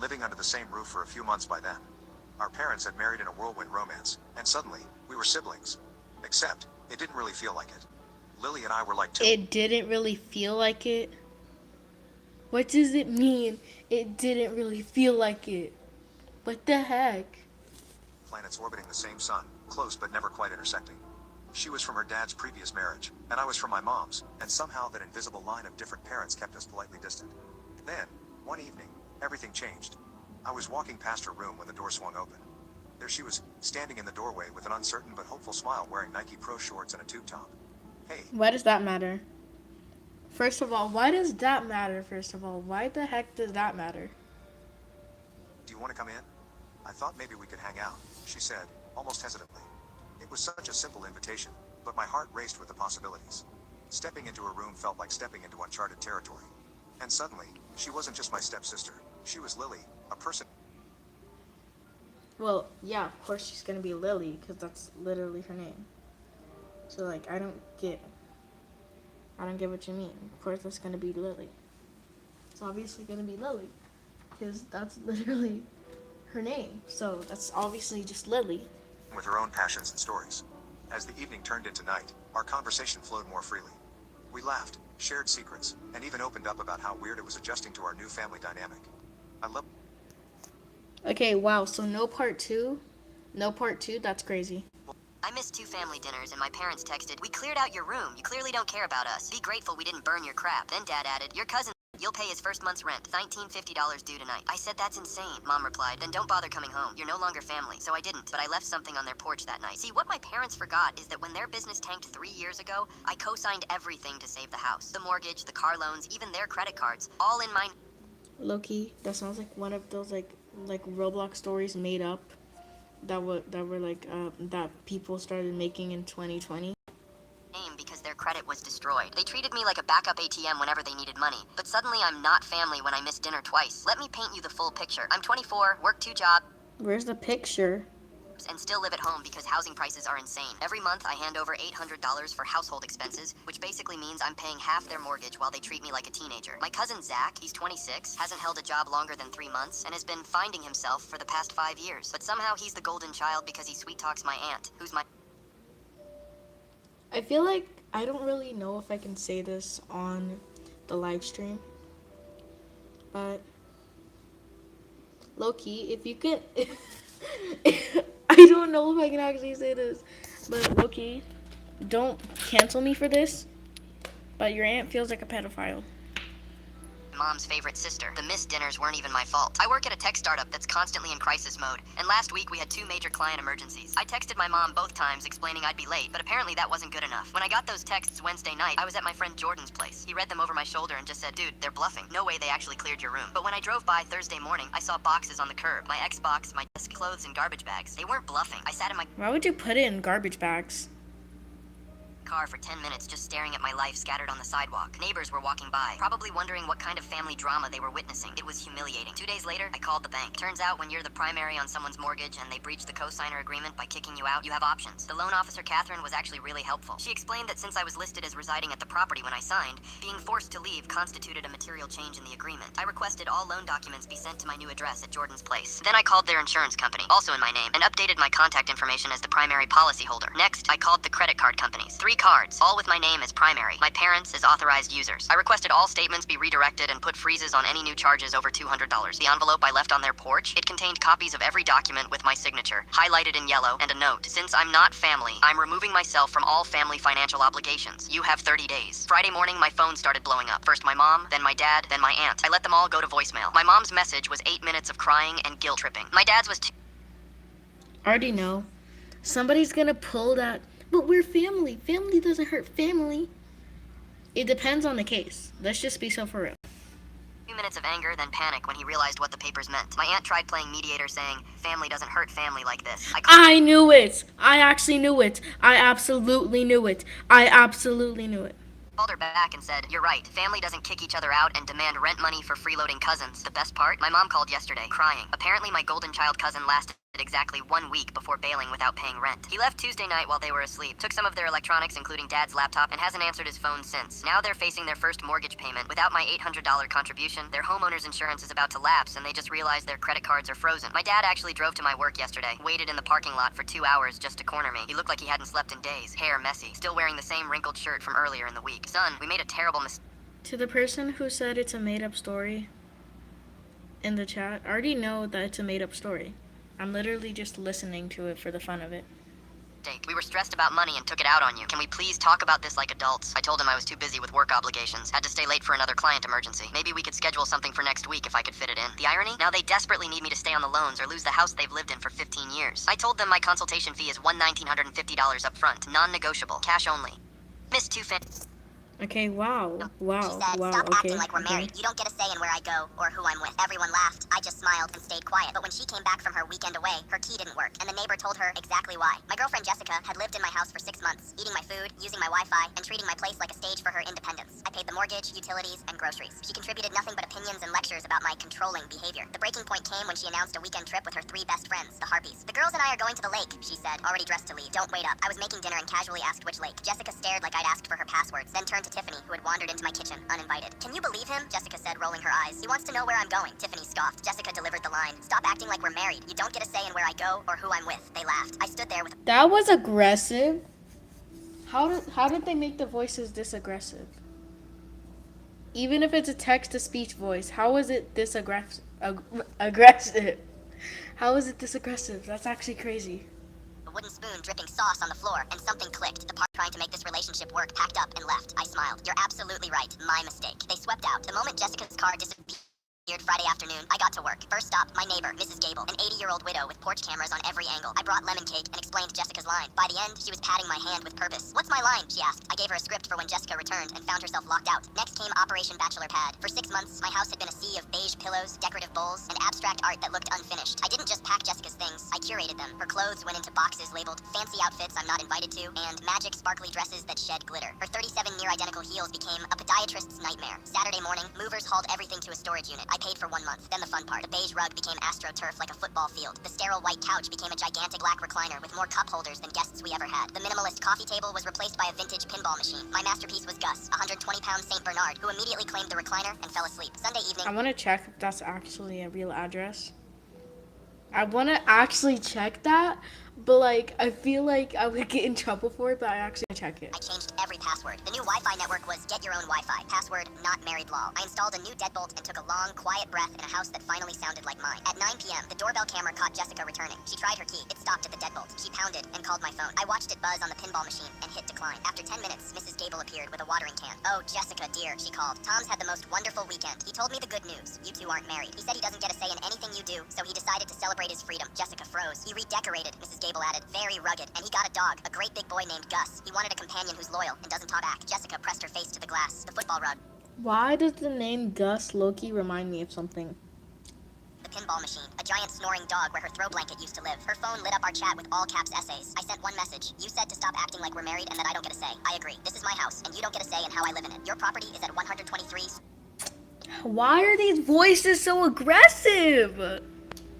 living under the same roof for a few months by then. Our parents had married in a whirlwind romance, and suddenly, we were siblings. Except, it didn't really feel like it. Lily and I were like two It didn't really feel like it. What does it mean? It didn't really feel like it. What the heck? planets orbiting the same sun, close but never quite intersecting. She was from her dad's previous marriage, and I was from my mom's, and somehow that invisible line of different parents kept us politely distant. Then, one evening, everything changed. I was walking past her room when the door swung open. There she was, standing in the doorway with an uncertain but hopeful smile, wearing Nike Pro shorts and a tube top. Hey, Why does that matter? First of all, why does that matter? First of all, why the heck does that matter? do you want to come in? I thought maybe we could hang out, she said, almost hesitantly. It was such a simple invitation, but my heart raced with the possibilities. Stepping into her room felt like stepping into uncharted territory. And suddenly, she wasn't just my stepsister. She was Lily, a person. Well, yeah, of course she's gonna be Lily, because that's literally her name. So, like, I don't get what you mean. Of course that's gonna be Lily. It's obviously gonna be Lily, because that's literally her name. So that's obviously just Lily. With her own passions and stories. As the evening turned into night, our conversation flowed more freely. We laughed, shared secrets, and even opened up about how weird it was adjusting to our new family dynamic. I love. Okay, wow. So no part two. No part two. That's crazy. I missed 2 family dinners and my parents texted, "We cleared out your room. You clearly don't care about us. Be grateful we didn't burn your crap." Then Dad added, "Your cousin, you'll pay his first month's rent, $1950 due tonight." I said, "That's insane." Mom replied, "Then don't bother coming home. You're no longer family." So I didn't, but I left something on their porch that night. See, what my parents forgot is that when their business tanked 3 years ago, I co-signed everything to save the house. The mortgage, the car loans, even their credit cards, all in my... Loki. That sounds like one of those like Roblox stories made up. That were like that people started making in 2020. name because their credit was destroyed. They treated me like a backup ATM whenever they needed money. But suddenly I'm not family when I miss dinner twice. Let me paint you the full picture. I'm 24, work 2 jobs, Where's the picture? and still live at home because housing prices are insane. Every month I hand over $800 for household expenses, which basically means I'm paying half their mortgage while they treat me like a teenager. My cousin Zach, he's 26, hasn't held a job longer than 3 months, and has been finding himself for the past 5 years. But somehow he's the golden child because he sweet talks my aunt, who's my... I feel like I don't really know if I can say this on the live stream, but Loki, if you can, I don't know if I can actually say this, but Loki, don't cancel me for this. But your aunt feels like a pedophile. mom's favorite sister. The missed dinners weren't even my fault. I work at a tech startup that's constantly in crisis mode, and last week we had 2 major client emergencies. I texted my mom both times explaining I'd be late, but apparently that wasn't good enough. When I got those texts Wednesday night, I was at my friend Jordan's place. He read them over my shoulder and just said, "Dude, they're bluffing. No way they actually cleared your room." But when I drove by Thursday morning, I saw boxes on the curb. My Xbox, my desk, clothes, and garbage bags. They weren't bluffing. I sat in my Why would you put it in garbage bags? car for 10 minutes just staring at my life scattered on the sidewalk. Neighbors were walking by, probably wondering what kind of family drama they were witnessing. It was humiliating. 2 days later, I called the bank. Turns out when you're the primary on someone's mortgage and they breach the co-signer agreement by kicking you out, you have options. The loan officer, Catherine, was actually really helpful. She explained that since I was listed as residing at the property when I signed, being forced to leave constituted a material change in the agreement. I requested all loan documents be sent to my new address at Jordan's place. Then I called their insurance company, also in my name, and updated my contact information as the primary policyholder. Next, I called the credit card companies. 3 cards, all with my name as primary, my parents as authorized users. I requested all statements be redirected and put freezes on any new charges over $200. The envelope I left on their porch, it contained copies of every document with my signature, highlighted in yellow, and a note. "Since I'm not family, I'm removing myself from all family financial obligations. You have 30 days. Friday morning, my phone started blowing up. First my mom, then my dad, then my aunt. I let them all go to voicemail. My mom's message was 8 minutes of crying and guilt tripping. My dad's was I already know. Somebody's gonna pull that. But we're family. Family doesn't hurt family. It depends on the case. Let's just be so for real. 2 minutes of anger, then panic when he realized what the papers meant. My aunt tried playing mediator, saying, "Family doesn't hurt family like this." I knew it. I actually knew it. I absolutely knew it. I absolutely knew it. Called her back and said, "You're right. Family doesn't kick each other out and demand rent money for freeloading cousins." The best part? My mom called yesterday, crying. Apparently my golden child cousin lasted exactly 1 week before bailing without paying rent. He left Tuesday night while they were asleep, took some of their electronics including Dad's laptop, and hasn't answered his phone since. Now they're facing their first mortgage payment. Without my $800 contribution, their homeowner's insurance is about to lapse and they just realized their credit cards are frozen. My dad actually drove to my work yesterday, waited in the parking lot for 2 hours just to corner me. He looked like he hadn't slept in days, hair messy, still wearing the same wrinkled shirt from earlier in the week. Son, we made a terrible mistake. To the person who said it's a made-up story in the chat, I already know that it's a made-up story. I'm literally just listening to it for the fun of it. We were stressed about money and took it out on you. Can we please talk about this like adults? I told him I was too busy with work obligations. Had to stay late for another client emergency. Maybe we could schedule something for next week if I could fit it in. The irony? Now they desperately need me to stay on the loans or lose the house they've lived in for 15 years. I told them my consultation fee is $1,950 up front, non-negotiable, cash only. Miss Okay, wow. Wow, She said, wow, stop okay. acting like we're married. You don't get a say in where I go or who I'm with. Everyone laughed. I just smiled and stayed quiet. But when she came back from her weekend away, her key didn't work, and the neighbor told her exactly why. My girlfriend Jessica had lived in my house for 6 months, eating my food, using my Wi-Fi, and treating my place like a stage for her independence. I paid the mortgage, utilities, and groceries. She contributed nothing but opinions and lectures about my controlling behavior. The breaking point came when she announced a weekend trip with her 3 best friends, the Harpies. The girls and I are going to the lake, she said, already dressed to leave. Don't wait up. I was making dinner and casually asked which lake. Jessica stared like I'd asked for her passwords, then turned to Tiffany, who had wandered into my kitchen, uninvited. Can you believe him? Jessica said, rolling her eyes. He wants to know where I'm going. Tiffany scoffed. Jessica delivered the line. Stop acting like we're married. You don't get a say in where I go or who I'm with. They laughed. I stood there with... That was aggressive. How did they make the voices this aggressive? Even if it's a text-to-speech voice, how is it this aggressive? How is it this aggressive? That's actually crazy. a wooden spoon dripping sauce on the floor, and something clicked. The part trying to make this relationship work packed up and left. I smiled. You're absolutely right. My mistake. They swept out. The moment Jessica's car disappeared Friday afternoon, I got to work. First stop, my neighbor, Mrs. Gable, an 80-year-old widow with porch cameras on every angle. I brought lemon cake and explained Jessica's line. By the end, she was patting my hand with purpose. What's my line? She asked. I gave her a script for when Jessica returned and found herself locked out. Next came Operation Bachelor Pad. For 6 months, my house had been a sea of beige pillows, decorative bowls, and abstract art that looked unfinished. I didn't just pack Jessica's things, I curated them. Her clothes went into boxes labeled fancy outfits I'm not invited to, and magic sparkly dresses that shed glitter. Her 37 near-identical heels became a podiatrist's nightmare. Saturday morning, movers hauled everything to a storage unit. I paid for 1 month. Then the fun part. The beige rug became astroturf like a football field. The sterile white couch became a gigantic black recliner with more cup holders than guests we ever had. The minimalist coffee table was replaced by a vintage pinball machine. My masterpiece was Gus, a 120-pound St. Bernard, who immediately claimed the recliner and fell asleep. Sunday evening... I want to check if that's actually a real address. I want to actually check that, but like I feel like I would get in trouble for it, but I actually check it. I changed every password. The new Wi-Fi network was get your own Wi-Fi. Password, not married law. I installed a new deadbolt and took a long, quiet breath in a house that finally sounded like mine. At 9 p.m., the doorbell camera caught Jessica returning. She tried her key. It stopped at the deadbolt. She pounded and called my phone. I watched it buzz on the pinball machine and hit decline. After 10 minutes, Mrs. Gable appeared with a watering can. Oh, Jessica, dear, she called. Tom's had the most wonderful weekend. He told me the good news. You two aren't married. He said he doesn't get a say in anything you do, so he decided to celebrate his freedom. Jessica froze. He redecorated, Mrs. Gable added. Very rugged. And he got a dog, a great big boy named Gus. He wanted a companion who's loyal and doesn't talk back. Jessica pressed her face to the glass. The football rug. Why does the name Gus Loki remind me of something? The pinball machine. A giant snoring dog where her throw blanket used to live. Her phone lit up our chat with all caps essays. I sent one message. You said to stop acting like we're married and that I don't get a say. I agree. This is my house, and you don't get a say in how I live in it. Your property is at 123 Why are these voices so aggressive?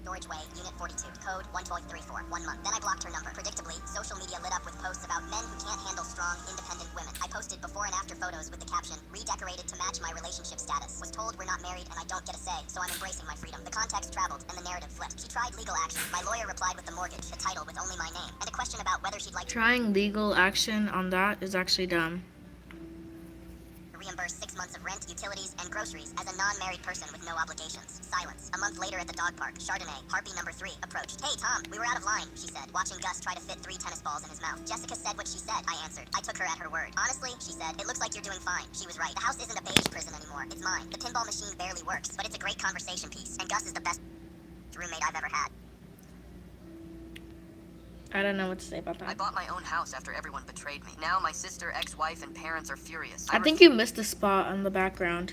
Storage Way, Unit 42, code 12334, 1 month. Then I blocked her number. Predictably, social media lit up with posts about men who can't handle strong, independent women. I posted before and after photos with the caption, redecorated to match my relationship status. Was told we're not married and I don't get a say, so I'm embracing my freedom. The context traveled and the narrative flipped. She tried legal action. My lawyer replied with the mortgage, the title with only my name, and a question about whether she'd like to Trying legal action on that is actually dumb. reimburse 6 months of rent, utilities, and groceries as a non-married person with no obligations. Silence. A month later at the dog park, Chardonnay, Harpy number 3, approached. Hey, Tom, we were out of line, she said, watching Gus try to fit 3 tennis balls in his mouth. Jessica said what she said, I answered. I took her at her word. Honestly, she said, it looks like you're doing fine. She was right. The house isn't a beige prison anymore. It's mine. The pinball machine barely works, but it's a great conversation piece, and Gus is the best roommate I've ever had. I don't know what to say about I that. bought my own house after everyone betrayed me. Now my sister, ex-wife, and parents are furious. I think you missed a spot on the background.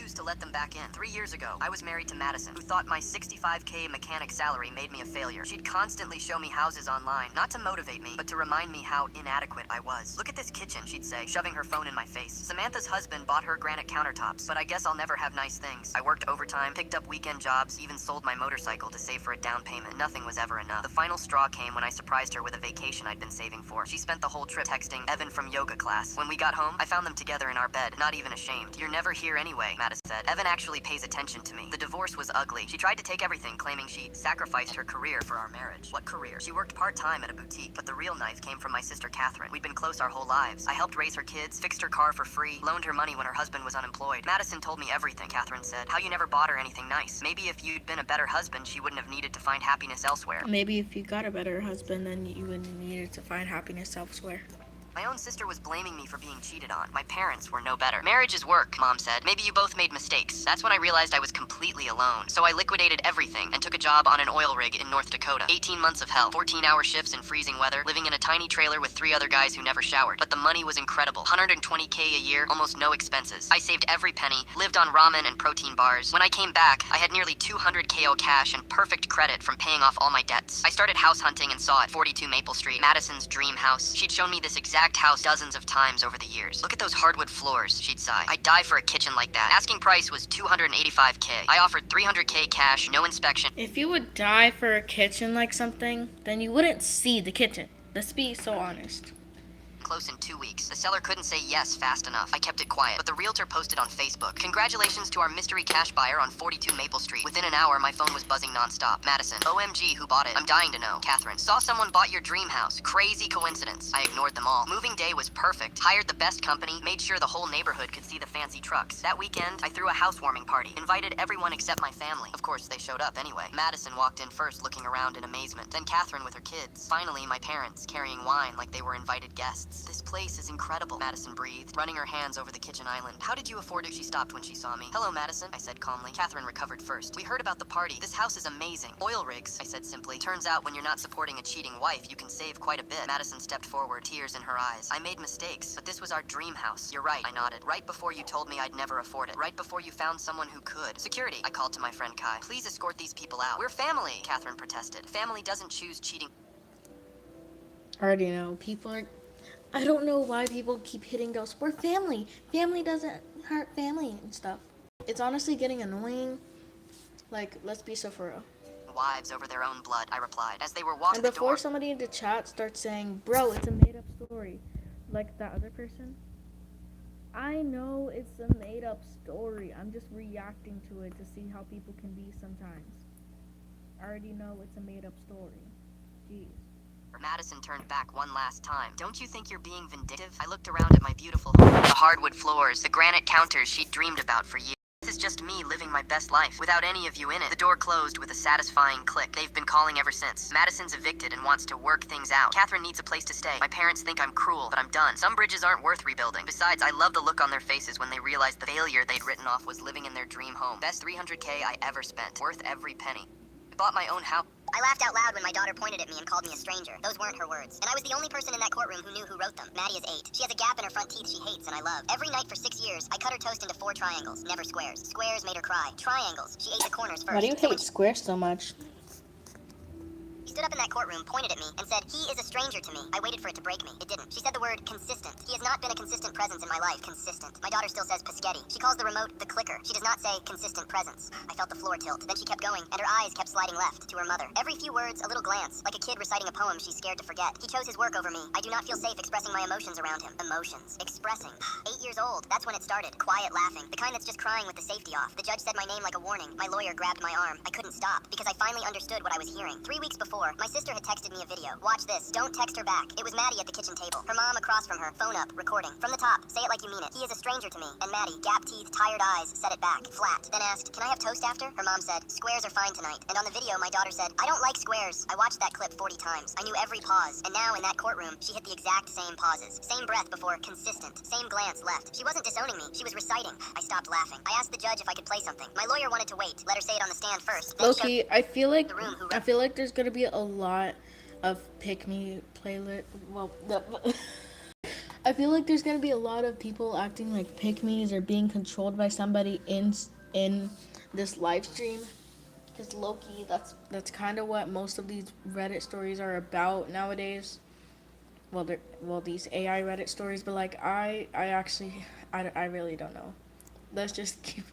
refused to let them back in. 3 years ago, I was married to Madison, who thought my $65K mechanic salary made me a failure. She'd constantly show me houses online, not to motivate me, but to remind me how inadequate I was. Look at this kitchen, she'd say, shoving her phone in my face. Samantha's husband bought her granite countertops, but I guess I'll never have nice things. I worked overtime, picked up weekend jobs, even sold my motorcycle to save for a down payment. Nothing was ever enough. The final straw came when I surprised her with a vacation I'd been saving for. She spent the whole trip texting Evan from yoga class. When we got home, I found them together in our bed, not even ashamed. You're never here anyway, Madison said. Evan actually pays attention to me. The divorce was ugly. She tried to take everything, claiming she sacrificed her career for our marriage. What career? She worked part-time at a boutique, but the real knife came from my sister Catherine. We'd been close our whole lives. I helped raise her kids, fixed her car for free, loaned her money when her husband was unemployed. Madison told me everything, Catherine said. How you never bought her anything nice. Maybe if you'd been a better husband, she wouldn't have needed to find happiness elsewhere. Maybe if you got a better husband, then you wouldn't need to find happiness elsewhere. My own sister was blaming me for being cheated on. My parents were no better. Marriage is work, Mom said. Maybe you both made mistakes. That's when I realized I was completely alone. So I liquidated everything and took a job on an oil rig in North Dakota. 18 months of hell, 14-hour shifts in freezing weather, living in a tiny trailer with 3 other guys who never showered. But the money was incredible. $120K a year, almost no expenses. I saved every penny, lived on ramen and protein bars. When I came back, I had nearly $200K cash and perfect credit from paying off all my debts. I started house hunting and saw it, 42 Maple Street, Madison's dream house. She'd shown me this exact house dozens of times over the years. Look at those hardwood floors, she'd sigh. I'd die for a kitchen like that. Asking price was $285K. I offered $300K cash, no inspection. If you would die for a kitchen like something, then you wouldn't see the kitchen. Let's be so honest. Close in 2 weeks. The seller couldn't say yes fast enough. I kept it quiet, but the realtor posted on Facebook. Congratulations to our mystery cash buyer on 42 Maple Street. Within an hour, my phone was buzzing nonstop. Madison. OMG, who bought it? I'm dying to know. Catherine. Saw someone bought your dream house. Crazy coincidence. I ignored them all. Moving day was perfect. Hired the best company. Made sure the whole neighborhood could see the fancy trucks. That weekend, I threw a housewarming party. Invited everyone except my family. Of course, they showed up anyway. Madison walked in first, looking around in amazement. Then Catherine with her kids. Finally, my parents, carrying wine like they were invited guests. This place is incredible, Madison breathed, running her hands over the kitchen island. How did you afford it? She stopped when she saw me. Hello, Madison, I said calmly. Catherine recovered first. We heard about the party. This house is amazing. Oil rigs, I said simply. Turns out when you're not supporting a cheating wife, you can save quite a bit. Madison stepped forward, tears in her eyes. I made mistakes, but this was our dream house. You're right, I nodded. Right before you told me I'd never afford it. Right before you found someone who could. Security, I called to my friend Kai. Please escort these people out. We're family, Catherine protested. Family doesn't choose cheating. I already know. I don't know why people keep hitting those. We're family. Family doesn't hurt family and stuff. It's honestly getting annoying. Like, let's be so for real. Wives over their own blood, I replied. As they were walking And the before door. somebody in the chat starts saying, bro, it's a made-up story, like that other person, I know it's a made-up story. I'm just reacting to it to see how people can be sometimes. I already know it's a made-up story. Jeez. Madison turned back one last time. Don't you think you're being vindictive? I looked around at my beautiful home. The hardwood floors, the granite counters she'd dreamed about for years. This is just me living my best life, without any of you in it. The door closed with a satisfying click. They've been calling ever since. Madison's evicted and wants to work things out. Catherine needs a place to stay. My parents think I'm cruel, but I'm done. Some bridges aren't worth rebuilding. Besides, I love the look on their faces when they realized the failure they'd written off was living in their dream home. Best $300K I ever spent. Worth every penny. I bought my own house. I laughed out loud when my daughter pointed at me and called me a stranger. Those weren't her words. And I was the only person in that courtroom who knew who wrote them. Maddie is 8. She has a gap in her front teeth she hates and I love. Every night for 6 years, I cut her toast into 4 triangles, never squares. Squares made her cry. Triangles. She ate the corners first. Why do you So when hate squares so much? She stood up in that courtroom, pointed at me, and said, "He is a stranger to me." I waited for it to break me. It didn't. She said the word consistent. He has not been a consistent presence in my life. Consistent. My daughter still says Paschetti. She calls the remote the clicker. She does not say consistent presence. I felt the floor tilt. Then she kept going, and her eyes kept sliding left to her mother. Every few words, a little glance, like a kid reciting a poem she's scared to forget. He chose his work over me. I do not feel safe expressing my emotions around him. Emotions. Expressing. 8 years old. That's when it started. Quiet laughing. The kind that's just crying with the safety off. The judge said my name like a warning. My lawyer grabbed my arm. I couldn't stop, because I finally understood what I was hearing. 3 weeks before, my sister had texted me a video. Watch this. Don't text her back. It was Maddie at the kitchen table. Her mom across from her. Phone up. Recording. From the top. Say it like you mean it. He is a stranger to me. And Maddie, gap teeth, tired eyes, said it back. Flat. Then asked, "Can I have toast after?" Her mom said, "Squares are fine tonight." And on the video, my daughter said, "I don't like squares." I watched that clip 40 times. I knew every pause. And now in that courtroom, she hit the exact same pauses. Same breath before consistent. Same glance left. She wasn't disowning me. She was reciting. I stopped laughing. I asked the judge if I could play something. My lawyer wanted to wait. Let her say it on the stand first. Then Loki, I feel like the room who there's gonna be a lot of pick me playlist. Well, I feel like there's gonna be a lot of people acting like pick-me's or being controlled by somebody in this live stream. Because Loki, that's kind of what most of these Reddit stories are about nowadays. Well, these AI Reddit stories, but like I actually, I really don't know. Let's just keep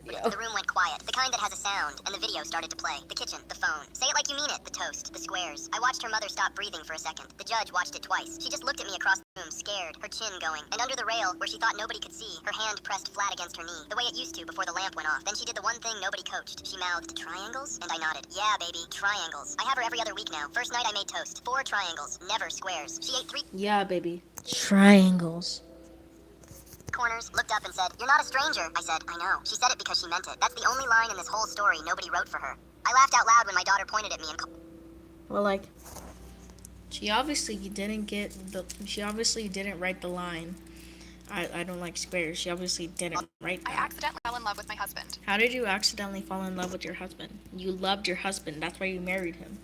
video. The room went quiet, the kind that has a sound, and the video started to play. The kitchen, the phone. Say it like you mean it. The toast, the squares. I watched her mother stop breathing for a second. The judge watched it twice. She just looked at me across the room, scared, her chin going. And under the rail, where she thought nobody could see, her hand pressed flat against her knee, the way it used to before the lamp went off. Then she did the one thing nobody coached. She mouthed, triangles? And I nodded. Yeah, baby, triangles. I have her every other week now. First night I made toast. 4 triangles, never squares. She ate 3 Yeah, baby. Triangles. corners, looked up and said, "You're not a stranger." I said, "I know." She said it because she meant it. That's the only line in this whole story nobody wrote for her. I laughed out loud when my daughter pointed at me and Well, like, she obviously didn't write the line. I don't like squares. She obviously didn't write I that. accidentally fell in love with my husband. How did you accidentally fall in love with your husband? You loved your husband. That's why you married him.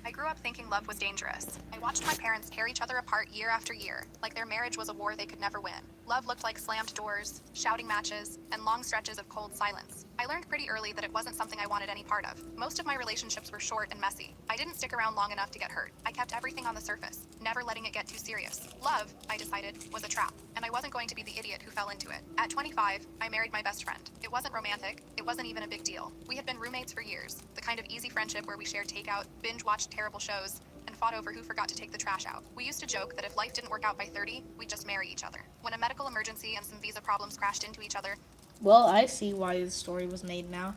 I grew up thinking love was dangerous. I watched my parents tear each other apart year after year, like their marriage was a war they could never win. Love looked like slammed doors, shouting matches, and long stretches of cold silence. I learned pretty early that it wasn't something I wanted any part of. Most of my relationships were short and messy. I didn't stick around long enough to get hurt. I kept everything on the surface, never letting it get too serious. Love, I decided, was a trap, and I wasn't going to be the idiot who fell into it. At 25, I married my best friend. It wasn't romantic. It wasn't even a big deal. We had been roommates for years, the kind of easy friendship where we shared takeout, binge-watched terrible shows, and fought over who forgot to take the trash out. We used to joke that if life didn't work out by 30, we'd just marry each other. When a medical emergency and some visa problems crashed into each other, Well, I see why the story was made now.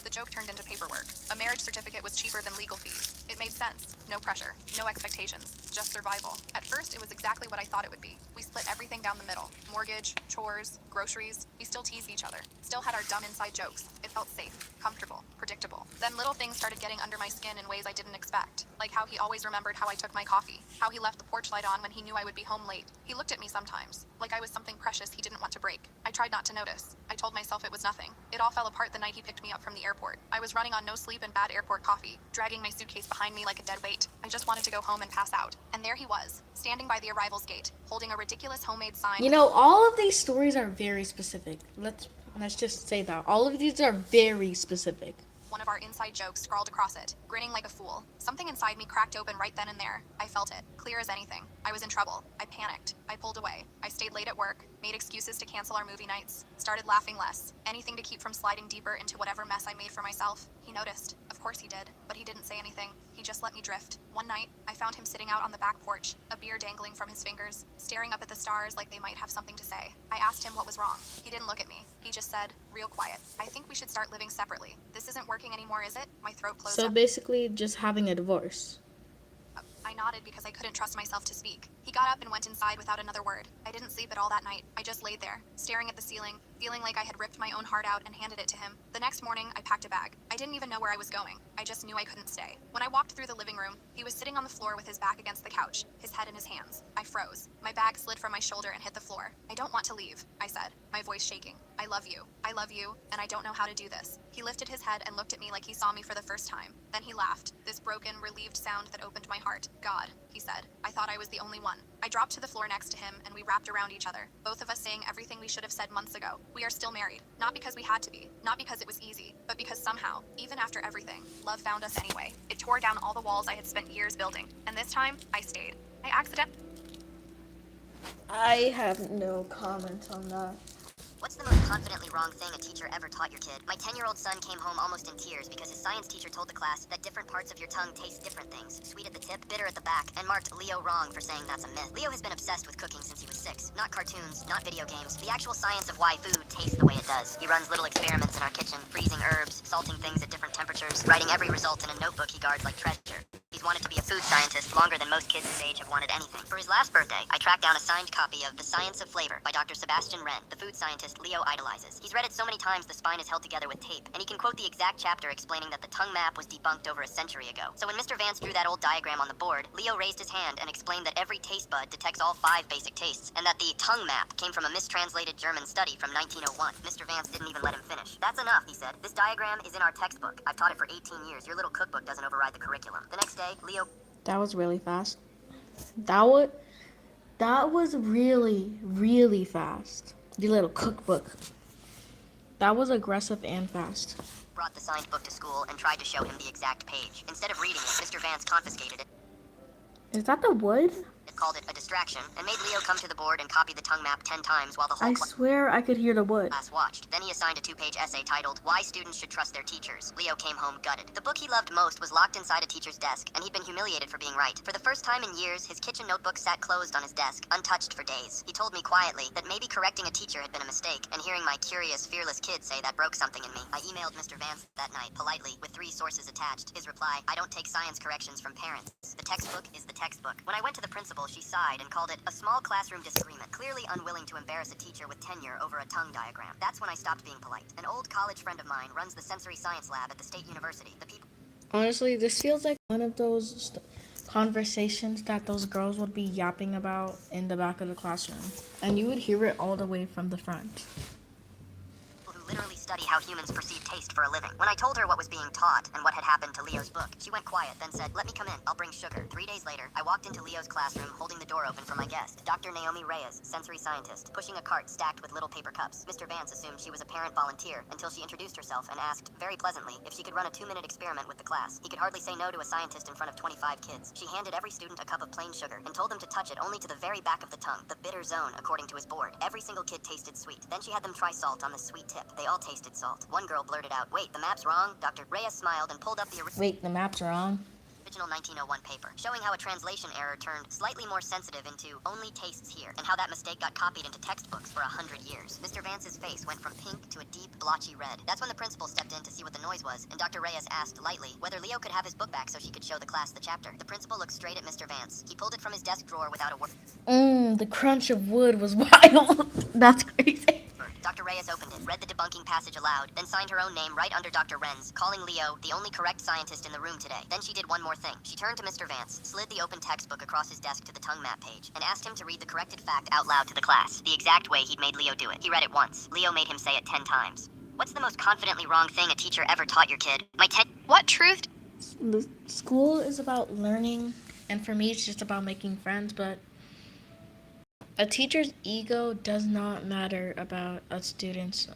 the joke turned into paperwork. A marriage certificate was cheaper than legal fees. It made sense. No pressure. No expectations. Just survival. At first, it was exactly what I thought it would be. We split everything down the middle. Mortgage, chores, groceries. We still teased each other. Still had our dumb inside jokes. It felt safe, comfortable, predictable. Then little things started getting under my skin in ways I didn't expect. Like how he always remembered how I took my coffee. How he left the porch light on when he knew I would be home late. He looked at me sometimes, like I was something precious he didn't want to break. I tried not to notice. I told myself it was nothing. It all fell apart the night he picked me up from the airport. I was running on no sleep and bad airport coffee, dragging my suitcase behind me like a dead weight. I just wanted to go home and pass out. And there he was, standing by the arrivals gate, holding a ridiculous homemade sign. You know, all of these stories are very specific. Let's just say that. All of these are very specific. One of our inside jokes scrawled across it, grinning like a fool. Something inside me cracked open right then and there. I felt it, clear as anything. I was in trouble. I panicked. I pulled away. I stayed late at work, made excuses to cancel our movie nights, started laughing less. Anything to keep from sliding deeper into whatever mess I made for myself. He noticed. Of course he did. But he didn't say anything. He just let me drift. One night, I found him sitting out on the back porch, a beer dangling from his fingers, staring up at the stars like they might have something to say. I asked him what was wrong. He didn't look at me. He just said, real quiet, "I think we should start living separately. This isn't working anymore, is it?" My throat closed So up. basically, just having a divorce. I nodded because I couldn't trust myself to speak. He got up and went inside without another word. I didn't sleep at all that night. I just laid there, staring at the ceiling, feeling like I had ripped my own heart out and handed it to him. The next morning, I packed a bag. I didn't even know where I was going. I just knew I couldn't stay. When I walked through the living room, he was sitting on the floor with his back against the couch, his head in his hands. I froze. My bag slid from my shoulder and hit the floor. "I don't want to leave," I said, my voice shaking. "I love you. I love you, and I don't know how to do this." He lifted his head and looked at me like he saw me for the first time. Then he laughed, this broken, relieved sound that opened my heart. "God," he said. I thought I was the only one. I dropped to the floor next to him, and we wrapped around each other, both of us saying everything we should have said months ago. We are still married. Not because we had to be, not because it was easy, but because somehow, even after everything, love found us anyway. It tore down all the walls I had spent years building, and this time, I stayed. I have no comment on that. What's the most confidently wrong thing a teacher ever taught your kid? My 10-year-old son came home almost in tears because his science teacher told the class that different parts of your tongue taste different things. Sweet at the tip, bitter at the back, and marked Leo wrong for saying that's a myth. Leo has been obsessed with cooking since he was 6. Not cartoons, not video games, the actual science of why food tastes the way it does. He runs little experiments in our kitchen, freezing herbs, salting things at different temperatures, writing every result in a notebook he guards like treasure. He's wanted to be a food scientist longer than most kids his age have wanted anything. For his last birthday, I tracked down a signed copy of The Science of Flavor by Dr. Sebastian Wren, the food scientist Leo idolizes. He's read it so many times the spine is held together with tape, and he can quote the exact chapter explaining that the tongue map was debunked over a century ago. So when Mr. Vance drew that old diagram on the board, Leo raised his hand and explained that every taste bud detects all 5 basic tastes, and that the tongue map came from a mistranslated German study from 1901. Mr. Vance didn't even let him finish. "That's enough," he said. "This diagram is in our textbook. I've taught it for 18 years. Your little cookbook doesn't override the curriculum." The next day, Leo... That was really fast. That was really, really fast. The little cookbook. That was aggressive and fast. Brought the signed book to school and tried to show him the exact page. Instead of reading it, Mr. Vance confiscated it. Is that the wood? Called it a distraction, and made Leo come to the board and copy the tongue map 10 times while the whole I swear I could hear the wood. class watched. Then he assigned a 2-page essay titled, Why Students Should Trust Their Teachers. Leo came home gutted. The book he loved most was locked inside a teacher's desk, and he'd been humiliated for being right. For the first time in years, his kitchen notebook sat closed on his desk, untouched for days. He told me quietly that maybe correcting a teacher had been a mistake, and hearing my curious, fearless kid say that broke something in me. I emailed Mr. Vance that night, politely, with 3 sources attached. His reply, I don't take science corrections from parents. The textbook is the textbook. When I went to the principal, she sighed and called it a small classroom disagreement, clearly unwilling to embarrass a teacher with tenure over a tongue diagram. That's when I stopped being polite. An old college friend of mine runs the sensory science lab at the state university. The people Honestly, this feels like one of those conversations that those girls would be yapping about in the back of the classroom. And you would hear it all the way from the front. who literally study how humans perceive taste for a living. When I told her what was being taught and what had happened to Leo's book, she went quiet, then said, let me come in, I'll bring sugar. 3 days later, I walked into Leo's classroom holding the door open for my guest, Dr. Naomi Reyes, sensory scientist, pushing a cart stacked with little paper cups. Mr. Vance assumed she was a parent volunteer until she introduced herself and asked, very pleasantly, if she could run a 2-minute experiment with the class. He could hardly say no to a scientist in front of 25 kids. She handed every student a cup of plain sugar and told them to touch it only to the very back of the tongue, the bitter zone, according to his board. Every single kid tasted sweet. Then she had them try salt on the sweet tip. They all tasted salt. One girl blurted out, wait, the map's wrong? Dr. Reyes smiled and pulled up the Wait, the map's wrong? original 1901 paper, showing how a translation error turned slightly more sensitive into only tastes here, and how that mistake got copied into textbooks for 100 years. Mr. Vance's face went from pink to a deep, blotchy red. That's when the principal stepped in to see what the noise was, and Dr. Reyes asked lightly whether Leo could have his book back so she could show the class the chapter. The principal looked straight at Mr. Vance. He pulled it from his desk drawer without a word. The crunch of wood was wild. That's crazy. Dr. Reyes opened it, read the debunking passage aloud, then signed her own name right under Dr. Wren's, calling Leo the only correct scientist in the room today. Then she did one more thing. She turned to Mr. Vance, slid the open textbook across his desk to the tongue map page, and asked him to read the corrected fact out loud to the class, the exact way he'd made Leo do it. He read it once. Leo made him say it 10 times. What's the most confidently wrong thing a teacher ever taught your kid? What truth? The school is about learning, and for me, it's just about making friends, but a teacher's ego does not matter about a student's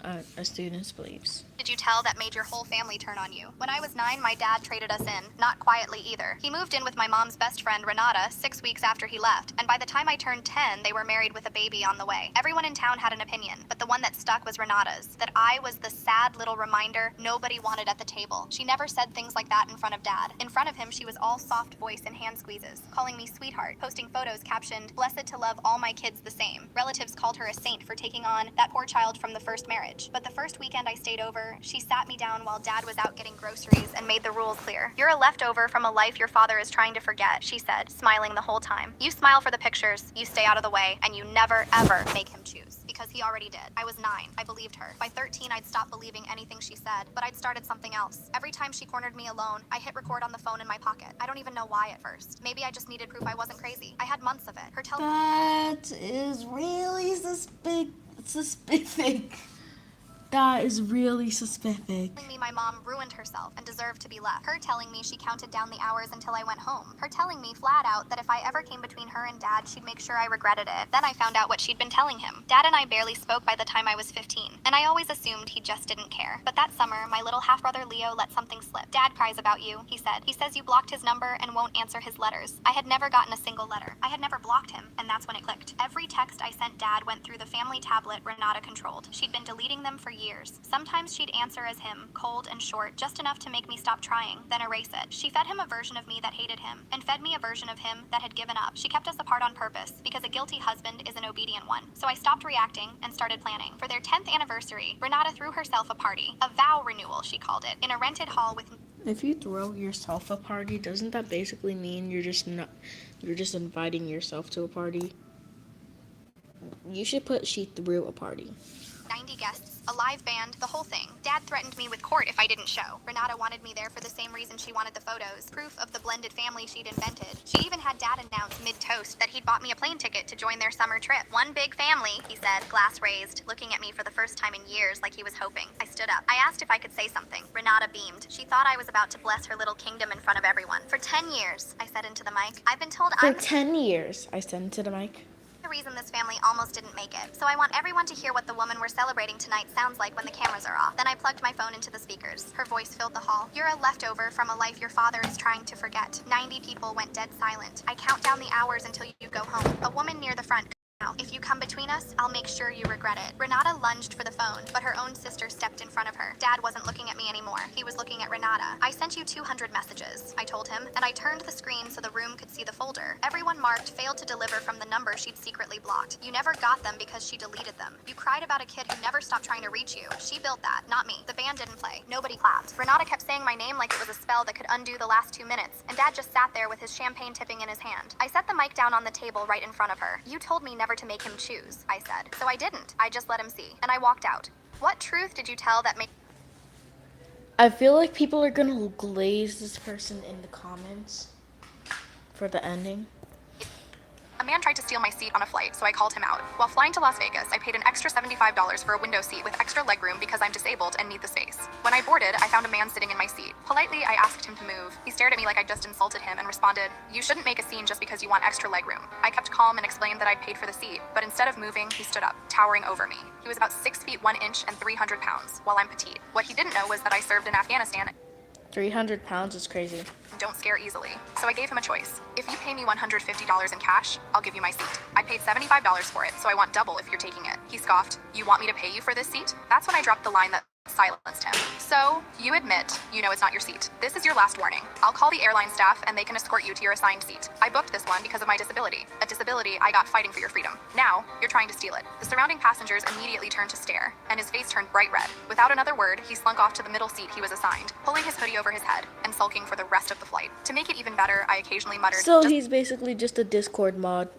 beliefs. Did you tell that made your whole family turn on you? When I was 9, my dad traded us in, not quietly either. He moved in with my mom's best friend, Renata, 6 weeks after he left, and by the time I turned 10, they were married with a baby on the way. Everyone in town had an opinion, but the one that stuck was Renata's, that I was the sad little reminder nobody wanted at the table. She never said things like that in front of Dad. In front of him, she was all soft voice and hand squeezes, calling me sweetheart, posting photos captioned, blessed to love all my kids the same. Relatives called her a saint for taking on that poor child from the first marriage. But the first weekend I stayed over, she sat me down while Dad was out getting groceries and made the rules clear. You're a leftover from a life your father is trying to forget, she said, smiling the whole time. You smile for the pictures, you stay out of the way, and you never, ever make him choose. Because he already did. I was 9. I believed her. By 13, I'd stopped believing anything she said, but I'd started something else. Every time she cornered me alone, I hit record on the phone in my pocket. I don't even know why at first. Maybe I just needed proof I wasn't crazy. I had months of it. Her That is really suspicious. That is really suspicious. telling me my mom ruined herself and deserved to be left. Her telling me she counted down the hours until I went home. Her telling me flat out that if I ever came between her and Dad, she'd make sure I regretted it. Then I found out what she'd been telling him. Dad and I barely spoke by the time I was 15, and I always assumed he just didn't care. But that summer, my little half-brother Leo let something slip. Dad cries about you, he said. He says you blocked his number and won't answer his letters. I had never gotten a single letter. I had never blocked him, and that's when it clicked. Every text I sent Dad went through the family tablet Renata controlled. She'd been deleting them for years. Sometimes she'd answer as him, cold and short, just enough to make me stop trying, then erase it. She fed him a version of me that hated him, and fed me a version of him that had given up. She kept us apart on purpose, because a guilty husband is an obedient one. So I stopped reacting and started planning. For their 10th anniversary, Renata threw herself a party. A vow renewal, she called it, in a rented hall with... If you throw yourself a party, doesn't that basically mean you're just inviting yourself to a party? You should put she threw a party. 90 guests, a live band, the whole thing. Dad threatened me with court if I didn't show. Renata wanted me there for the same reason she wanted the photos, proof of the blended family she'd invented. She even had Dad announce mid-toast that he'd bought me a plane ticket to join their summer trip. One big family, he said, glass raised, looking at me for the first time in years like he was hoping. I stood up. I asked if I could say something. Renata beamed. She thought I was about to bless her little kingdom in front of everyone. For 10 years, I said into the mic, I've been told For I'm... 10 years, I said into the mic. the reason this family almost didn't make it. So I want everyone to hear what the woman we're celebrating tonight sounds like when the cameras are off. Then I plugged my phone into the speakers. Her voice filled the hall. You're a leftover from a life your father is trying to forget. 90 people went dead silent. I count down the hours until you go home. A woman near the front. Now, if you come between us, I'll make sure you regret it. Renata lunged for the phone, but her own sister stepped in front of her. Dad wasn't looking at me anymore. He was looking at Renata. I sent you 200 messages, I told him, and I turned the screen so the room could see the folder. Everyone marked failed to deliver from the number she'd secretly blocked. You never got them because she deleted them. You cried about a kid who never stopped trying to reach you. She built that, not me. The band didn't play. Nobody clapped. Renata kept saying my name like it was a spell that could undo the last 2 minutes, and Dad just sat there with his champagne tipping in his hand. I set the mic down on the table right in front of her. You told me never to make him choose, I said. So I didn't. I just let him see. And I walked out. What truth did you tell that made... I feel like people are gonna glaze this person in the comments for the ending. A man tried to steal my seat on a flight, so I called him out. While flying to Las Vegas, I paid an extra $75 for a window seat with extra legroom because I'm disabled and need the space. When I boarded, I found a man sitting in my seat. Politely, I asked him to move. He stared at me like I'd just insulted him and responded, "You shouldn't make a scene just because you want extra legroom." I kept calm and explained that I'd paid for the seat, but instead of moving, he stood up, towering over me. He was about 6 feet 1 inch and 300 pounds, while I'm petite. What he didn't know was that I served in Afghanistan. 300 pounds is crazy. Don't scare easily. So I gave him a choice. If you pay me $150 in cash, I'll give you my seat. I paid $75 for it, so I want double if you're taking it. He scoffed, "You want me to pay you for this seat?" That's when I dropped the line that silenced him. "So, you admit, you know it's not your seat. This is your last warning. I'll call the airline staff and they can escort you to your assigned seat. I booked this one because of my disability, a disability I got fighting for your freedom. Now, you're trying to steal it." The surrounding passengers immediately turned to stare, and his face turned bright red. Without another word, he slunk off to the middle seat he was assigned, pulling his hoodie over his head and sulking for the rest of the flight. To make it even better, I occasionally muttered, So just he's basically just a Discord mod.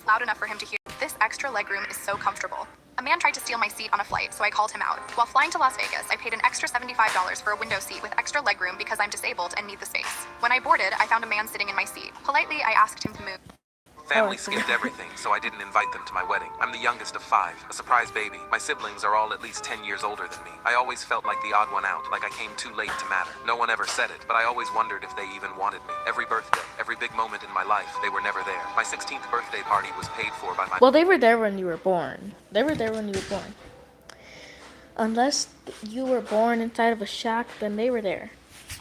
loud enough for him to hear, "This extra legroom is so comfortable." A man tried to steal my seat on a flight, so I called him out. While flying to Las Vegas, I paid an extra $75 for a window seat with extra legroom because I'm disabled and need the space. When I boarded, I found a man sitting in my seat. Politely, I asked him to move. Family skipped everything, so I didn't invite them to my wedding. I'm the youngest of 5, a surprise baby. My siblings are all at least 10 years older than me. I always felt like the odd one out, like I came too late to matter. No one ever said it, but I always wondered if they even wanted me. Every birthday, every big moment in my life, they were never there. My 16th birthday party was paid for by my... Well, they were there when you were born. They were there when you were born. Unless you were born inside of a shack, then they were there.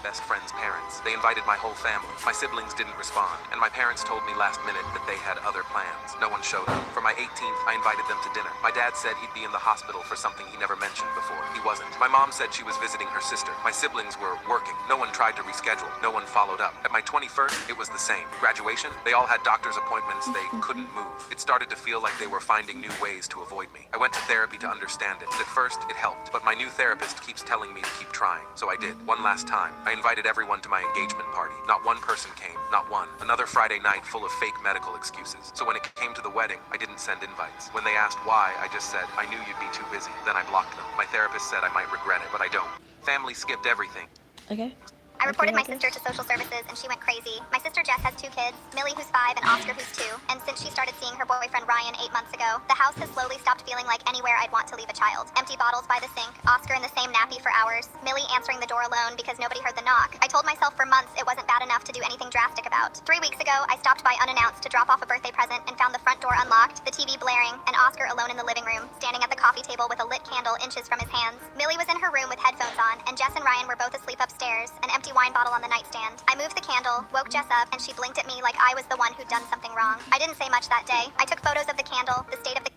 best friend's parents. They invited my whole family. My siblings didn't respond, and my parents told me last minute that they had other plans. No one showed up. For my 18th, I invited them to dinner. My dad said he'd be in the hospital for something he never mentioned before. He wasn't. My mom said she was visiting her sister. My siblings were working. No one tried to reschedule. No one followed up. At my 21st, it was the same. Graduation, they all had doctor's appointments. They couldn't move. It started to feel like they were finding new ways to avoid me. I went to therapy to understand it. At first, it helped, but my new therapist keeps telling me to keep trying. So I did. One last time. I invited everyone to my engagement party. Not one person came. Not one. Another Friday night full of fake medical excuses. So when it came to the wedding, I didn't send invites. When they asked why, I just said, I knew you'd be too busy. Then I blocked them. My therapist said I might regret it, but I don't. Family skipped everything. Okay. I reported my Okay. sister to social services and she went crazy. My sister Jess has 2 kids, Millie who's 5 and Oscar who's 2. And since she started seeing her boyfriend Ryan 8 months ago, the house has slowly stopped feeling like anywhere I'd want to leave a child. Empty bottles by the sink, Oscar in the same nappy for hours, Millie answering the door alone because nobody heard the knock. I told myself for months it wasn't bad enough to do anything drastic about. 3 weeks ago, I stopped by unannounced to drop off a birthday present and found the front door unlocked, the TV blaring, and Oscar alone in the living room, standing at the coffee table with a lit candle inches from his hands. Millie was in her room with headphones on, and Jess and Ryan were both asleep upstairs, an empty wine bottle on the nightstand. I moved the candle, woke Jess up, and she blinked at me like I was the one who'd done something wrong. I didn't say much that day. I took photos of the candle, the state of the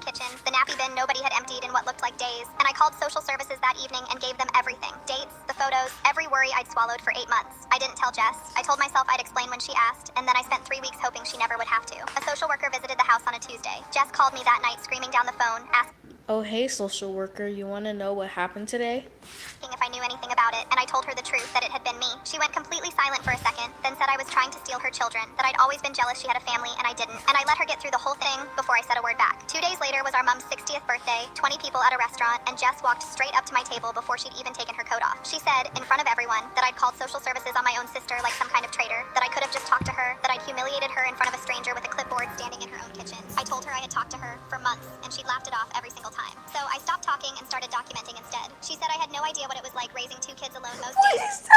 kitchen, the nappy bin nobody had emptied in what looked like days, and I called social services that evening and gave them everything. Dates, the photos, every worry I'd swallowed for 8 months. I didn't tell Jess. I told myself I'd explain when she asked, and then I spent 3 weeks hoping she never would have to. A social worker visited the house on a Tuesday. Jess called me that night screaming down the phone, asking Oh, hey, social worker. You want to know what happened today? if I knew anything about it, and I told her the truth that it had been me. She went completely silent for a second, then said I was trying to steal her children, that I'd always been jealous she had a family and I didn't, and I let her get through the whole thing before I said a word back. 2 days later was our mom's 60th birthday, 20 people at a restaurant, and Jess walked straight up to my table before she'd even taken her coat off. She said, in front of everyone, that I'd called social services on my own sister like some kind of traitor, that I could have just talked to her, that I'd humiliated her in front of a stranger with a clipboard standing in her own kitchen. I told her I had talked to her for months, and she'd laughed it off every single time. So I stopped talking and started documenting instead. She said I had no idea what it was like raising 2 kids alone most days.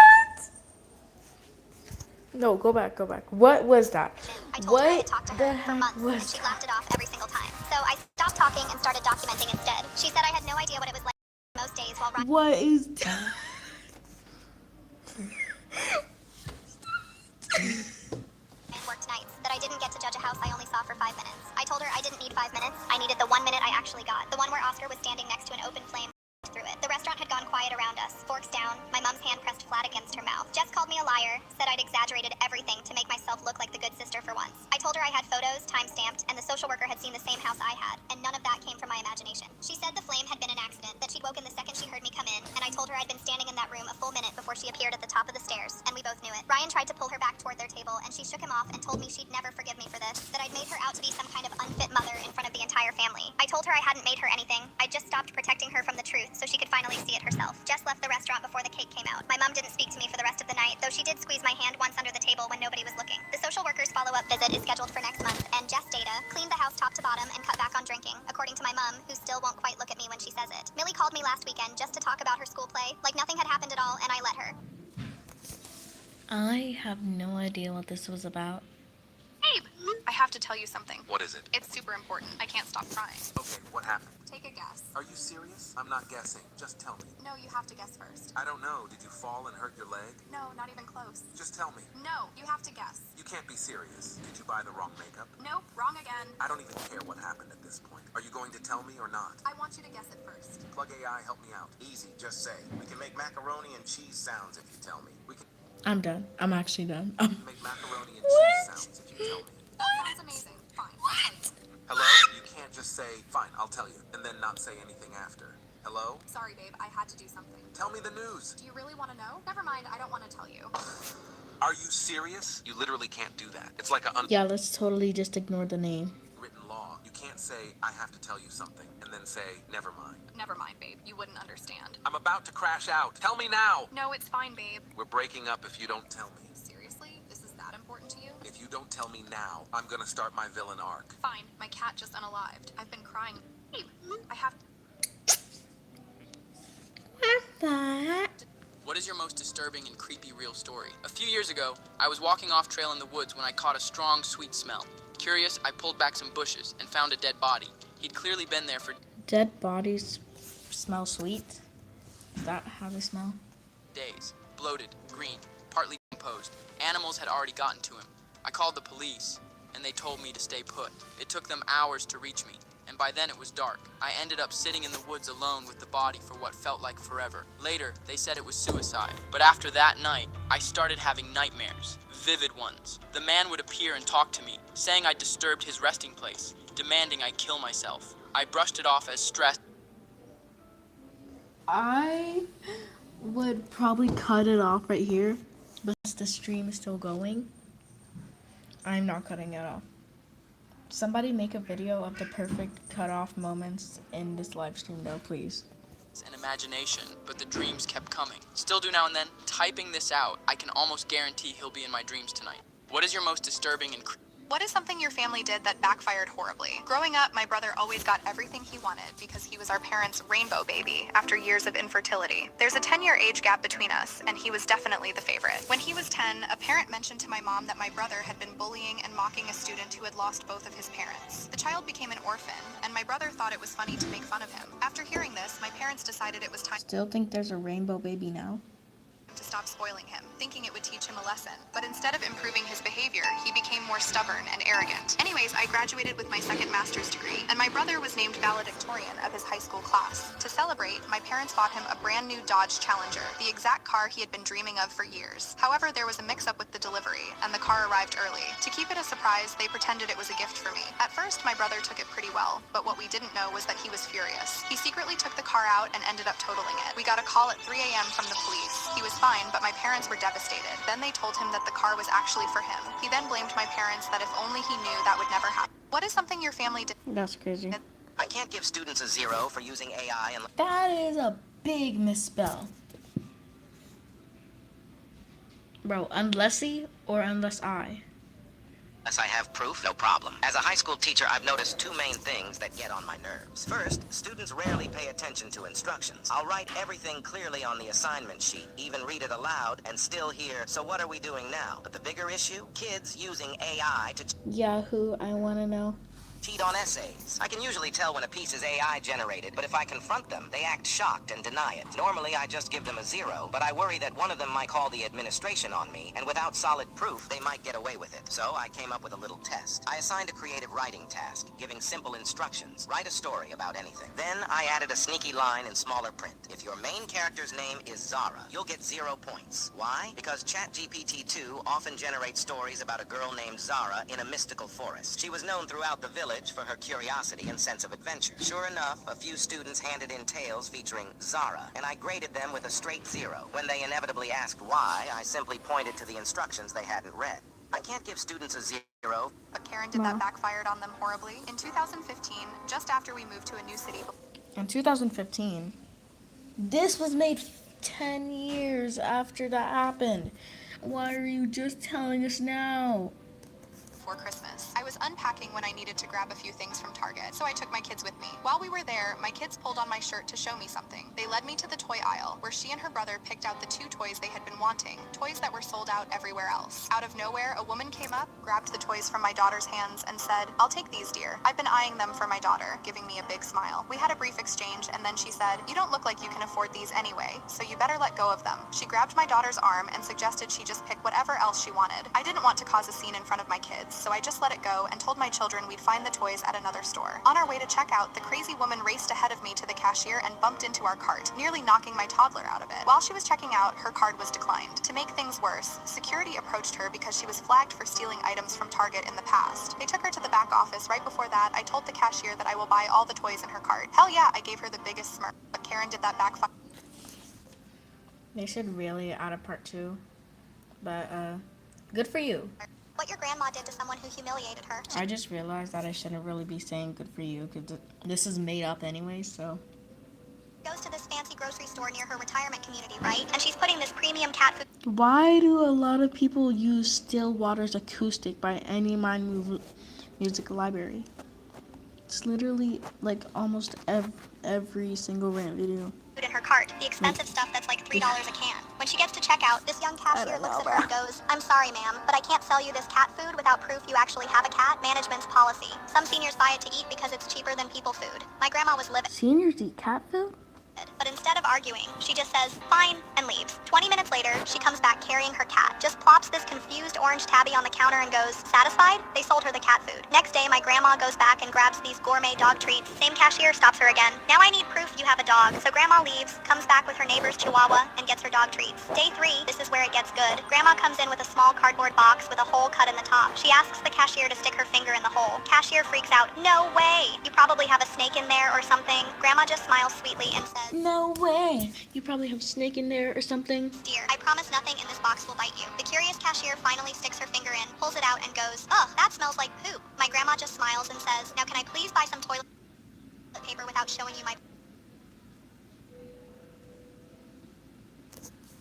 No, go back. What was that? I told her I had What talked to the her for heck months, and was she that? laughed it off every single time. So I stopped talking and started documenting instead. She said I had no idea what it was like most days while Ryan What is that? worked nights, that I didn't get to judge a house I only saw for 5 minutes. I told her I didn't need 5 minutes. I needed the 1 minute I actually got, the one where Oscar was standing next to an open flame through it. The restaurant had gone quiet around us, forks down, my mom's hand pressed flat against her mouth. Jess called me a liar, said I'd exaggerated everything to make myself look like the good sister for once. I told her I had photos, time-stamped, and the social worker had seen the same house I had, and none of that came from my imagination. She said the flame had been an accident, that she'd woken the second she heard me come in, and I told her I'd been standing in that room a full minute before she appeared at the top of the stairs, and we both knew it. Ryan tried to pull her back toward their table, and she shook him off and told me she'd never forgive me for this, that I'd made her out to be some kind of unfit mother in front of the entire family. I told her I hadn't made her anything. I just stopped protecting her from the truth so she could finally see it herself. Jess left the restaurant before the cake came out. My mom didn't speak to me for the rest of the night, though she did squeeze my hand once under the table when nobody was looking. The social worker's follow-up visit is scheduled for next month, and Jess Data cleaned the house top to bottom and cut back on drinking, according to my mom, who still won't quite look at me when she says it. Millie called me last weekend just to talk about her school play, like nothing had happened at all, and I let her. I have no idea what this was about. Babe, I have to tell you something. What is it? It's super important. I can't stop crying. Okay, what happened? Take a guess. Are you serious? I'm not guessing. Just tell me. No, you have to guess first. I don't know. Did you fall and hurt your leg? No, not even close. Just tell me. No, you have to guess. You can't be serious. Did you buy the wrong makeup? Nope, wrong again. I don't even care what happened at this point. Are you going to tell me or not? I want you to guess it first. Plug AI, help me out. Easy, just say. We can make macaroni and cheese sounds if you tell me. We can I'm done. I'm actually done. make macaroni and cheese sounds if you tell me. Sounds amazing. Fine, I'll tell you. Hello? You can't just say, fine, I'll tell you, and then not say anything after. Hello? Sorry, babe, I had to do something. Tell me the news. Do you really want to know? Never mind, I don't want to tell you. Are you serious? You literally can't do that. It's like an Yeah, let's totally just ignore the name. unwritten law. You can't say, I have to tell you something, and then say, never mind. Never mind, babe, you wouldn't understand. I'm about to crash out. Tell me now. No, it's fine, babe. We're breaking up if you don't tell me. Seriously? This is that important to you? If you don't tell me now, I'm gonna start my villain arc. Fine, my cat just unalived. I've been crying. Babe, I have What is your most disturbing and creepy real story? A few years ago, I was walking off trail in the woods when I caught a strong, sweet smell. Curious, I pulled back some bushes and found a dead body. He'd clearly been there for Dead bodies smell sweet. Is that how they smell? days. Bloated, green, partly decomposed. Animals had already gotten to him. I called the police, and they told me to stay put. It took them hours to reach me, and by then it was dark. I ended up sitting in the woods alone with the body for what felt like forever. Later, they said it was suicide. But after that night, I started having nightmares, vivid ones. The man would appear and talk to me, saying I disturbed his resting place, demanding I kill myself. I brushed it off as stress. I would probably cut it off right here, but since the stream is still going, I'm not cutting it off. Somebody make a video of the perfect cut-off moments in this live stream though, please. And imagination, but the dreams kept coming. Still do now and then. Typing this out, I can almost guarantee he'll be in my dreams tonight. What is your most disturbing and What is something your family did that backfired horribly? Growing up, my brother always got everything he wanted because he was our parents' rainbow baby after years of infertility. There's a 10-year age gap between us, and he was definitely the favorite. When he was 10, a parent mentioned to my mom that my brother had been bullying and mocking a student who had lost both of his parents. The child became an orphan, and my brother thought it was funny to make fun of him. After hearing this, my parents decided it was time Still think there's a rainbow baby now? to stop spoiling him, thinking it would teach him a lesson. But instead of improving his behavior, he became more stubborn and arrogant. Anyways, I graduated with my second master's degree, and my brother was named valedictorian of his high school class. To celebrate, my parents bought him a brand new Dodge Challenger, the exact car he had been dreaming of for years. However, there was a mix-up with the delivery, and the car arrived early. To keep it a surprise, they pretended it was a gift for me. At first, my brother took it pretty well, but what we didn't know was that he was furious. He secretly took the car out and ended up totaling it. We got a call at 3 a.m. from the police. He was fine, but my parents were devastated. Then they told him that the car was actually for him. He then blamed my parents that if only he knew that would never happen. What is something your family did? That's crazy. I can't give students a 0 for using AI and That is a big misspell. Bro, unless he or unless I. Unless I have proof, no problem. As a high school teacher, I've noticed two main things that get on my nerves. First, students rarely pay attention to instructions. I'll write everything clearly on the assignment sheet, even read it aloud, and still hear, "So what are we doing now?" But the bigger issue? Kids using AI to Yahoo, I want to know. cheat on essays. I can usually tell when a piece is AI generated, but if I confront them, they act shocked and deny it. Normally, I just give them a 0, but I worry that one of them might call the administration on me, and without solid proof, they might get away with it. So I came up with a little test. I assigned a creative writing task, giving simple instructions. Write a story about anything. Then I added a sneaky line in smaller print. If your main character's name is Zara, you'll get 0 points. Why? Because ChatGPT-2 often generates stories about a girl named Zara in a mystical forest. She was known throughout the village for her curiosity and sense of adventure. Sure enough, a few students handed in tales featuring Zara, and I graded them with a straight 0. When they inevitably asked why, I simply pointed to the instructions they hadn't read. I can't give students a 0. But Karen did that backfired on them horribly. In 2015, just after we moved to a new city, In 2015, this was made 10 years after that happened. Why are you just telling us now? before Christmas. I was unpacking when I needed to grab a few things from Target, so I took my kids with me. While we were there, my kids pulled on my shirt to show me something. They led me to the toy aisle, where she and her brother picked out the 2 toys they had been wanting, toys that were sold out everywhere else. Out of nowhere, a woman came up, grabbed the toys from my daughter's hands, and said, "I'll take these, dear. I've been eyeing them for my daughter," giving me a big smile. We had a brief exchange, and then she said, "You don't look like you can afford these anyway, so you better let go of them." She grabbed my daughter's arm and suggested she just pick whatever else she wanted. I didn't want to cause a scene in front of my kids, so I just let it go and told my children we'd find the toys at another store. On our way to checkout, the crazy woman raced ahead of me to the cashier and bumped into our cart, nearly knocking my toddler out of it. While she was checking out, her card was declined. To make things worse, security approached her because she was flagged for stealing items from Target in the past. They took her to the back office. Right before that, I told the cashier that I will buy all the toys in her cart. Hell yeah, I gave her the biggest smirk, but Karen did that backfire. They should really add a part 2, but good for you. What your grandma did to someone who humiliated her. I just realized that I shouldn't really be saying good for you because this is made up anyway, so. Goes to this fancy grocery store near her retirement community, right? And she's putting this premium cat food. Why do a lot of people use Stillwater's Acoustic by Any Mind Music Library? It's literally like almost every single rant video. In her cart, the expensive stuff that's like $3 a can. When she gets to checkout, this young cashier looks at her and goes, "I'm sorry, ma'am, but I can't sell you this cat food without proof you actually have a cat. Management's policy. Some seniors buy it to eat because it's cheaper than people food." My grandma was livid. Seniors eat cat food? But instead of arguing, she just says, "Fine," and leaves. 20 minutes later, she comes back carrying her cat, just plops this confused orange tabby on the counter and goes, "Satisfied?" They sold her the cat food. Next day, my grandma goes back and grabs these gourmet dog treats. Same cashier stops her again. "Now I need proof you have a dog." So grandma leaves, comes back with her neighbor's chihuahua, and gets her dog treats. Day 3, this is where it gets good. Grandma comes in with a small cardboard box with a hole cut in the top. She asks the cashier to stick her finger in the hole. Cashier freaks out. "No way! You probably have a snake in there or something." Grandma just smiles sweetly and says, No way! You probably have a snake in there or something. "Dear, I promise nothing in this box will bite you." The curious cashier finally sticks her finger in, pulls it out, and goes, "Ugh, that smells like poop." My grandma just smiles and says, "Now can I please buy some toilet paper without showing you my..."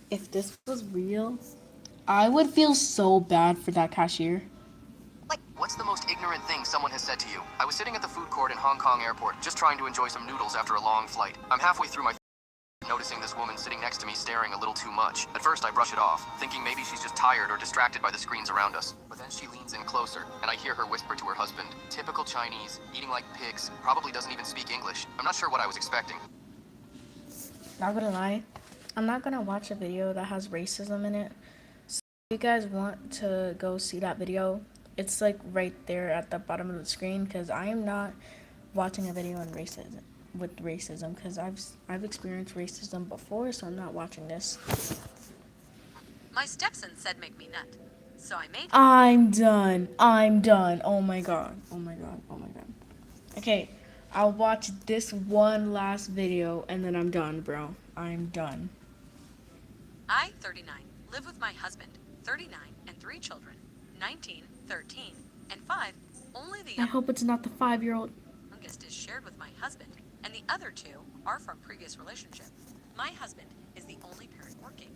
If this was real, I would feel so bad for that cashier. What's the most ignorant thing someone has said to you? I was sitting at the food court in Hong Kong airport, just trying to enjoy some noodles after a long flight. I'm halfway through my noticing this woman sitting next to me staring a little too much. At first I brush it off, thinking maybe she's just tired or distracted by the screens around us. But then she leans in closer, and I hear her whisper to her husband, "Typical Chinese, eating like pigs, probably doesn't even speak English." I'm not sure what I was expecting. Not gonna lie, I'm not gonna watch a video that has racism in it. So if you guys want to go see that video, it's like right there at the bottom of the screen, because I am not watching a video on racism because I've experienced racism before, so I'm not watching this. My stepson said make me nut, so I made. I'm done. Oh my god. Okay, I'll watch this one last video and then I'm done, bro. I'm done. I, 39, live with my husband, 39, and 3 children, 19, 13, and 5. Only the I hope it's not the 5-year-old. youngest is shared with my husband, and the other 2 are from previous relationship. My husband is the only parent working.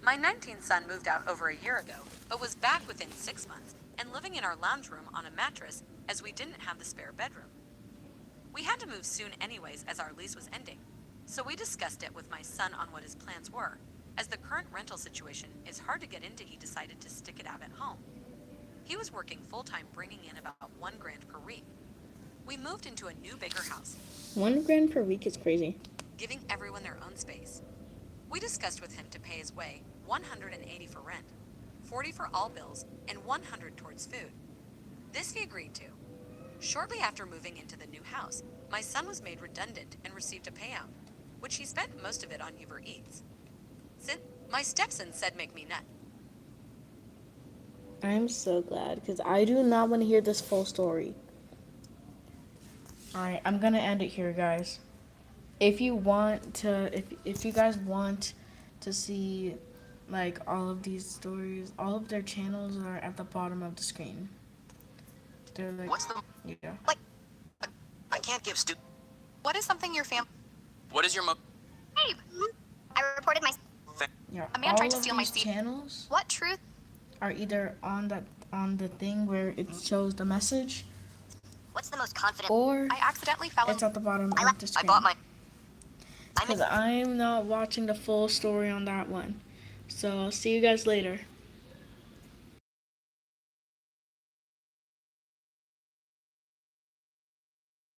My 19th son moved out over a year ago, but was back within 6 months, and living in our lounge room on a mattress as we didn't have the spare bedroom. We had to move soon anyways as our lease was ending, so we discussed it with my son on what his plans were. As the current rental situation is hard to get into, he decided to stick it out at home. He was working full-time, bringing in about $1,000 per week. We moved into a new bigger house, $1,000 per week is crazy. giving everyone their own space. We discussed with him to pay his way $180 for rent, $40 for all bills, and $100 towards food. This he agreed to. Shortly after moving into the new house, my son was made redundant and received a payout, which he spent most of it on Uber Eats. My stepson said make me nut. I'm so glad because I do not want to hear this full story. Alright, I'm gonna end it here, guys. If you want to, if you guys want to see like all of these stories, all of their channels are at the bottom of the screen. They're like, What's the... yeah. Like, I can't give What is something your family? What is your Babe, I reported my... Yeah, A man all tried to of steal my these seat. channels What truth? are either on the thing where it shows the message, What's the most confident... or I accidentally fell in. it's at the bottom I of the I screen. bought my... Because I'm not watching the full story on that one. So I'll see you guys later.